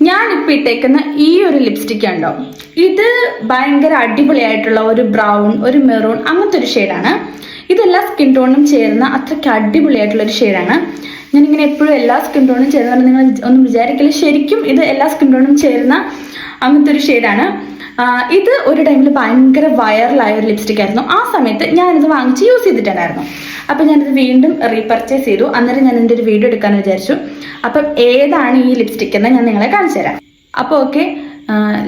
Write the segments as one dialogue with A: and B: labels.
A: ഞാനിപ്പോൾ ഇട്ടേക്കുന്ന ഈ ഒരു ലിപ്സ്റ്റിക് ഉണ്ടോ, ഇത് ഭയങ്കര അടിപൊളിയായിട്ടുള്ള ഒരു ബ്രൗൺ, ഒരു മെറൂൺ അങ്ങനത്തെ ഒരു ഷെയ്ഡാണ്. ഇതെല്ലാ സ്കിൻ ടോണും ചേരുന്ന അത്രയ്ക്ക് അടിപൊളിയായിട്ടുള്ള ഒരു ഷെയ്ഡാണ്. ഞാനിങ്ങനെ എപ്പോഴും എല്ലാ സ്കിൻ ടോണും ചേരുന്ന നിങ്ങൾ ഒന്നും വിചാരിക്കില്ല, ശരിക്കും ഇത് എല്ലാ സ്കിൻ ടോണും ചേരുന്ന അങ്ങനത്തെ ഒരു ഷെയ്ഡാണ്. ഇത് ഒരു ടൈമിൽ ഭയങ്കര വൈറലായ ഒരു ലിപ്സ്റ്റിക് ആയിരുന്നു. ആ സമയത്ത് ഞാനിത് വാങ്ങിച്ച് യൂസ് ചെയ്തിട്ടുണ്ടായിരുന്നു. അപ്പം ഞാനിത് വീണ്ടും റീപർച്ചേസ് ചെയ്തു. അന്നേരം ഞാൻ എൻ്റെ ഒരു വീഡിയോ എടുക്കാമെന്ന് വിചാരിച്ചു. അപ്പം ഏതാണ് ഈ ലിപ്സ്റ്റിക് എന്ന് ഞാൻ നിങ്ങളെ കാണിച്ചു തരാം. അപ്പോൾ ഓക്കെ,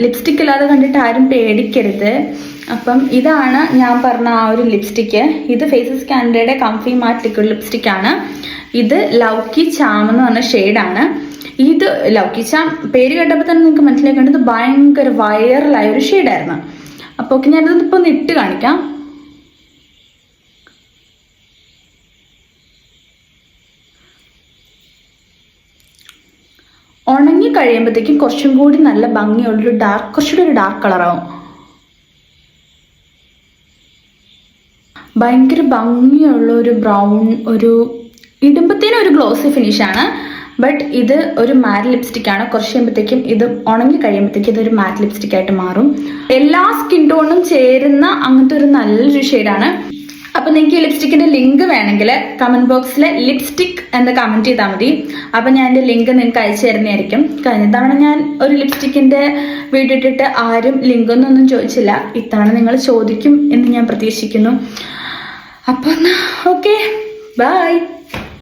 A: ലിപ്സ്റ്റിക് ഇല്ലാതെ കണ്ടിട്ട് ആരും പേടിക്കരുത്. അപ്പം ഇതാണ് ഞാൻ പറഞ്ഞ ആ ഒരു ലിപ്സ്റ്റിക്ക്. ഇത് ഫേസസ് കാനഡയുടെ കംഫി മാറ്റ് ലിക്വിഡ് ലിപ്സ്റ്റിക് ആണ്. ഇത് ലൗക്കി ചാം എന്ന് പറഞ്ഞ ഷെയ്ഡാണ്. ഇത് ലൗക്കി ചാം പേര് കേട്ടപ്പോൾ തന്നെ നിങ്ങൾക്ക് മനസ്സിലാക്കേണ്ടത് ഭയങ്കര വൈറലായ ഒരു ഷെയ്ഡായിരുന്നു. അപ്പോൾ ഓക്കെ, ഞാനിത് ഇപ്പോൾ ഒന്ന് ഇട്ട് കാണിക്കാം. ഉണങ്ങി കഴിയുമ്പോഴത്തേക്കും കുറച്ചും കൂടി നല്ല ഭംഗിയുള്ളൊരു കുറച്ചുകൂടി ഒരു ഡാർക്ക് കളറാവും. ഭയങ്കര ഭംഗിയുള്ള ഒരു ബ്രൗൺ, ഒരു ഇടുമ്പത്തേനും ഒരു ഗ്ലോസി ഫിനിഷാണ്. ബട്ട് ഇത് ഒരു മാറ്റ് ലിപ്സ്റ്റിക് ആണ്. കുറച്ച് കഴിയുമ്പോഴത്തേക്കും ഇത് ഉണങ്ങി കഴിയുമ്പോഴത്തേക്കും ഇതൊരു മാറ്റ് ലിപ്സ്റ്റിക് ആയിട്ട് മാറും. എല്ലാ സ്കിൻ ടോണും ചേരുന്ന അങ്ങനത്തെ ഒരു നല്ലൊരു ഷെയ്ഡാണ്. അപ്പം നിങ്ങൾക്ക് ഈ ലിപ്സ്റ്റിക്കിന്റെ ലിങ്ക് വേണമെങ്കിൽ കമന്റ് ബോക്സിൽ ലിപ്സ്റ്റിക് എന്ന് കമന്റ് ചെയ്താൽ മതി. അപ്പം ഞാൻ എൻ്റെ ലിങ്ക് നിങ്ങൾക്ക് അയച്ചു തരുന്നതായിരിക്കും. കഴിഞ്ഞ തവണ ഞാൻ ഒരു ലിപ്സ്റ്റിക്കിന്റെ വീഡിയോ ഇട്ടിട്ട് ആരും ലിങ്കൊന്നും ചോദിച്ചില്ല. ഇത്തവണ നിങ്ങൾ ചോദിക്കും എന്ന് ഞാൻ പ്രതീക്ഷിക്കുന്നു. അപ്പം ഓക്കെ, ബൈ.